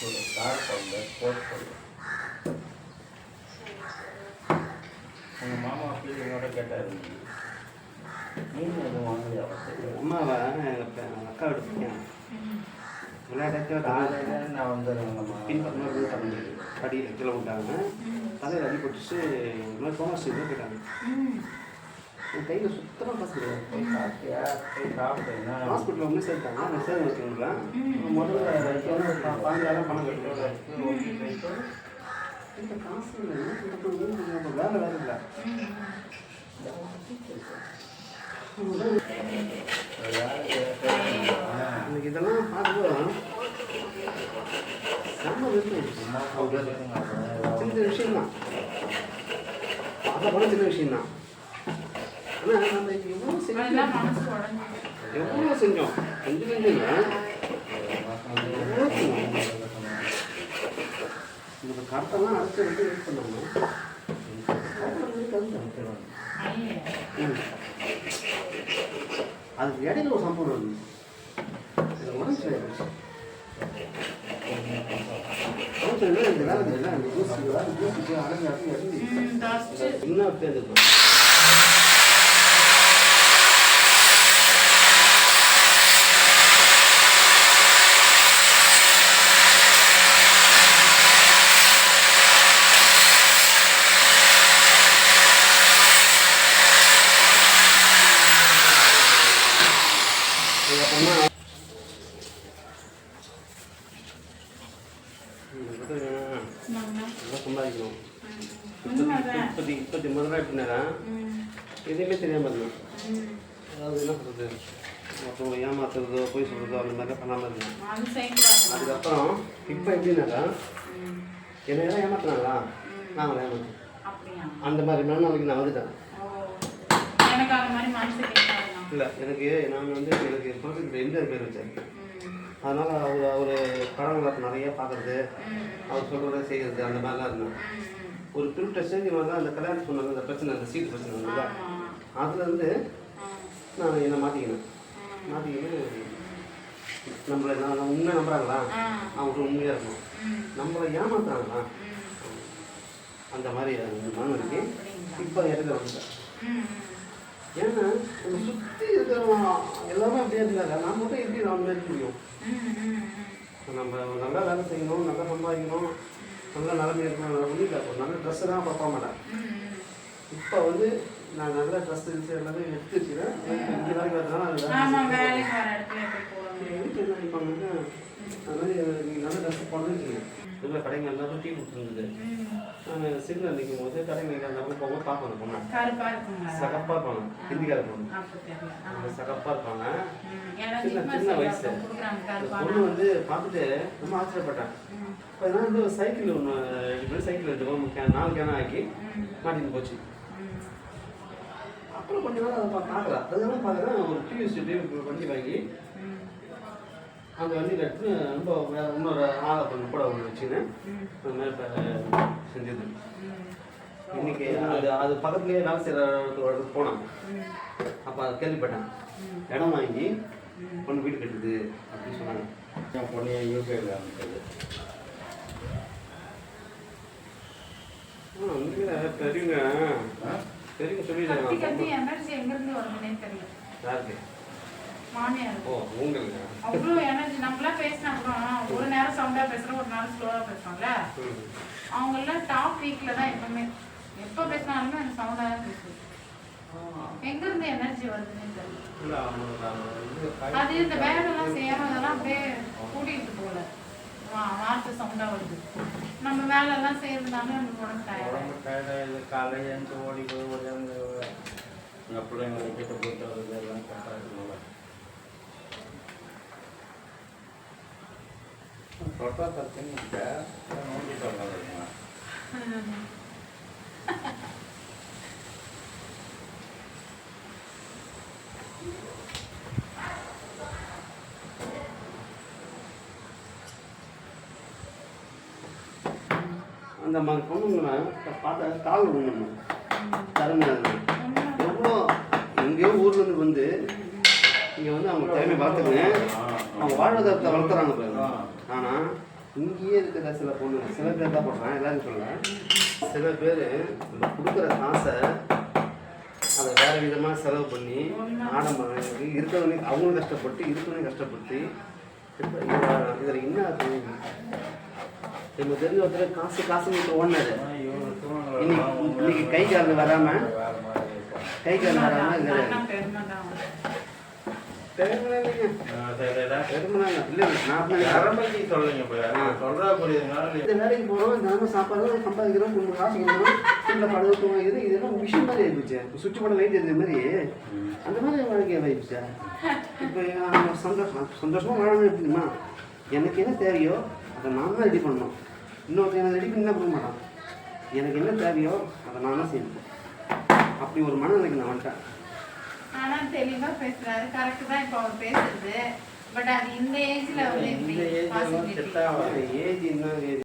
ஒரு car powder code powder. உங்கள் மாமா அப்படி என்னோட கேட்டார், மீன் எதுவும் வாங்கலையா? அம்மாவை எங்கள் அக்கா எடுத்துருக்கேன் விளையாட்டை காலையில் நான் வந்துடுறேங்கம்மா. பின்பக்கமாக போய் தம்பி படியில் கீழே விட்டாங்க. தலையில் அடி போட்டுச்சு. இந்த மாதிரி தோமாஸ் இதாக கேட்டாங்க. என் கையில் சுத்தமாக காசு கிடையாது. போய் சாப்பிட்டியா? போய் சாப்பிட்டேன்னா ஹாஸ்பிட்டலில் ஒன்று சேர்த்தாங்க. அந்த சேவை வச்சுங்களா முதல்ல 15,000 பணம் கட்டிட்டு இந்த காசு இல்லை. வேலை வேலை இல்லை. எனக்கு இதெல்லாம் பார்க்கும்போது செம்ம சின்ன விஷயம்தான். அதை போல சின்ன விஷயம்தான். ஆனால் நம்ம எவ்வளோ செஞ்சோம் கொஞ்சம் கொஞ்சம் இந்த கரெக்டெல்லாம் அரைச்சி வந்து யூஸ் பண்ணாங்க. அதுக்கு இடையில ஒரு சம்பவம் வருது. உடம்பு சரியாயிடுச்சு. இந்த வேலை இன்னும் பேருக்கும் சம்பாதிக்கணும். 30 ரூபா எப்படின்னா எதுவுமே தெரியாமல் இருந்தேன். அதாவது என்ன சொல்கிறது, மொத்தம் ஏமாத்துறதோ போய் சொல்கிறதோ அந்த மாதிரிலாம் பண்ணாமல் இருந்தேன். அதுக்கப்புறம் இப்போ எப்படின்னாக்கா என்னையெல்லாம் ஏமாத்தினாங்களா நான் அவளை ஏமாத்தேன். அந்த மாதிரி மனநிலைக்கு நான் வந்துட்டேன். இல்லை எனக்கு நான் வந்து எனக்கு சொல்கிறதுக்கு எம்ஜிஆர் பேர் வச்சேன். அதனால் அவர் படங்களை நிறைய பார்க்குறது, அவர் சொல்கிறத செய்கிறது, அந்த மாதிரிலாம் இருந்தேன். ஒரு குறிப்பிட்ட ஸ்டேஜ் வந்து அந்த கல்யாணம் சொன்னாங்க, அந்த பிரச்சனை, அந்த சீட்டு பிரச்சனை இருந்தது. அதுலேருந்து நான் என்னை மாற்றிக்கினேன். நம்மளை நான் உண்மையாக நம்புகிறாங்களா, அவங்க உண்மையாக இருக்கணும். நம்மளை ஏமாத்துறாங்களா, அந்த மாதிரி மனநிலைக்கு இப்போ இடத்துல வந்துட்டேன். ஏன்னா நம்ம சுற்றி இருக்கிறவங்க எல்லாமே அப்படியே இருந்தாங்க. நான் மட்டும் எப்படி நம்ம இருக்க முடியும்? நம்ம நல்லா வேலை செய்யணும், நல்லா சம்பாதிக்கணும், நல்லா நிலைமை இருக்கணும். நல்லா பண்ணிட்டு ஒரு நல்ல ட்ரெஸ்ஸு தான் பார்க்க மாட்டேன். இப்போ வந்து நான் நல்ல ட்ரெஸ் எல்லாமே எடுத்து வச்சுக்கிறேன். இங்கே வேலைக்கு வரதுனால வீட்டில் என்ன நினைப்பாங்கன்னா, அது மாதிரி நீங்கள் நல்ல ட்ரெஸ் போடணும்னு வச்சுக்கோங்க. இல்லை கடைங்க எல்லாரும் டீ கொடுத்துருந்தது. நான் சிக்னல் நிற்கும் போது கடைங்க எல்லாரும் போகும்போது பார்ப்பேன். அந்த பொண்ணு சகப்பாக இருப்பாங்க, ஹிந்திக்கார பொண்ணு சகப்பாக இருப்பாங்க. சின்ன வயசு பொண்ணு வந்து பார்த்துட்டு ரொம்ப ஆச்சரியப்பட்டேன். இப்போ நான் வந்து சைக்கிள் ஒன்று சைக்கிள் எடுத்துக்கோ 4 கேனாக ஆக்கி மாட்டின்னு போச்சு. அப்புறம் கொஞ்ச நாள் அதை பார்க்கல. அதெல்லாம் பார்க்குறேன், ஒரு டிவிஎஸ் வண்டி வாங்கி அந்த வண்டியில் எடுத்து ரொம்ப இன்னொரு ஆளை கொஞ்சம் கூட ஒன்று வச்சுன்னு அந்த மாதிரி செஞ்சது. இன்னைக்கு அது பக்கத்துலேயே வேலை செய்கிற போனேன். அப்போ அதை கேள்விப்பட்டேன், இடம் வாங்கி பொண்ணு வீடு கட்டுது அப்படின்னு சொன்னாங்க. என் பொண்ணையை யூகேல அமைச்சது. தெரியுங்க சொல்லிடுறாங்க. யாருக்கு? ஓ உங்களுக்கு அவ்வளோ எனர்ஜி. நம்மளாம் பேசினா கூட ஒரு நேரம் சவுண்டா பேசுறோம், ஒரு நேரம் ஸ்லோவா பேசுறோம்ல. அவங்க எல்லாம் டாப் வீக்ல தான் எப்பவுமே எப்ப பேசினாலுமே அந்த சவுண்டா தான் பேசுவோம். எங்க இருந்து எனர்ஜி வருதுன்னு தெரியல. அது இந்த வேலைலாம் செய்யாம அதெல்லாம் அப்படியே கூட்டிட்டு போல வார்த்தை சவுண்டா வருது. நம்ம வேலை எல்லாம் செய்யறதுனால நம்ம உடம்பு டயர்டாக காலையில் எழுந்து ஓடி போய் ஓடி எங்கள் பிள்ளைங்களை கிட்ட போயிட்டு வருது எல்லாம் கரெக்டாக இருக்குங்களா. தொட்டா தச்சுன்னு நோண்டிட்டு வந்தாங்க. அந்த மாதிரி பொண்ணுங்கன்னா பார்த்தா கால் விடணும் திறமை. எவ்வளோ எங்கேயோ ஊர்லேருந்து வந்து இங்கே வந்து அவங்க திறமை வளர்த்துக்குங்க, அவங்க வாழ்வாதாரத்தை வளர்த்துறாங்க பாருங்க. ஆனால் இங்கேயே இருக்கிற சில பொண்ணு சில பேர் தான் போடுறேன், எல்லாரும் சொல்ல. சில பேர் நம்ம கொடுக்குற காசை அதை வேறு விதமாக செலவு பண்ணி ஆடம்பரம் இருக்கிறவங்க அவங்களும் கஷ்டப்பட்டு இருக்கிறவங்க கஷ்டப்பட்டு இப்போ இதில் என்ன நம்ம தெரிஞ்ச ஒருத்தர் காசு காசுன்னு ஓடினாரு. இன்னைக்கு கை காலில் வராமல் வேலைக்கு போகிறோம், தினமும் சாப்பாடு சம்பாதிக்கிறோம், கொஞ்சம் காசு கொடுக்குறோம், வீட்டில் படுத்து இது இதெல்லாம் விஷயம் மாதிரி ஆயிடுச்சு. சுவிட்ச் போட லைட் இருந்த மாதிரி அந்த மாதிரி வாழ்க்கையாக ஆயிடுச்சா. இப்போ சந்தோஷமாக வாழணும் எப்படிமா, எனக்கு என்ன தேவையோ அதை நான் தான் ரெடி பண்ணணும். இன்னொருத்தர் எனக்கு ரெடி பண்ணி என்ன பண்ண மாட்டான். எனக்கு என்ன தேவையோ அதை நான் தான் செய்யணும். அப்படி ஒரு மனநிலைக்கு நான் வந்துட்டேன். ஆனா தெளிவா பேசுறாரு, கரெக்ட் தான் இப்போ அவர் பேசுறது. பட் அது இந்த ஏஜ்ல வந்து ஏஜ் என்ன ஏஜ்